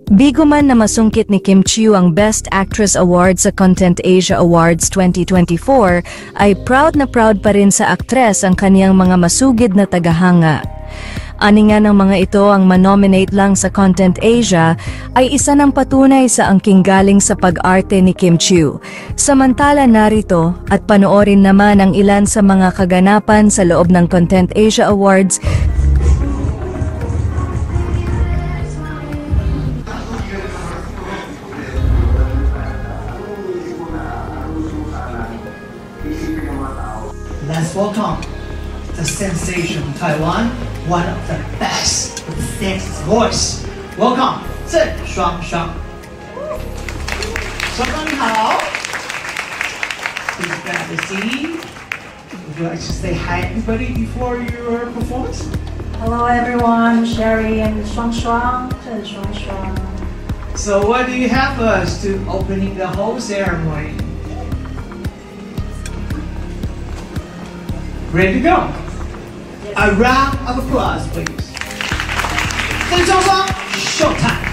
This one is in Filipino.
Bigo man na masungkit ni Kim Chiu ang Best Actress Award sa Content Asia Awards 2024, ay proud na proud pa rin sa aktres ang kaniyang mga masugid na tagahanga. Ani nga ng mga ito ang manominate lang sa Content Asia ay isa ng patunay sa angking galing sa pag-arte ni Kim Chiu. Samantala narito at panoorin naman ang ilan sa mga kaganapan sa loob ng Content Asia Awards. Let's welcome the sensation from Taiwan, one of the best with the sexiest voice. Welcome, Zheng Shuangshuang. 双双你好 Please grab the seat. Would you like to say hi everybody before your performance? Hello everyone, Sherry and Shuang Shuang, Zheng Shuang Shuang. So what do you have for us to opening the whole ceremony? Ready to go? Yes. A round of applause, please. 郑双双 Showtime!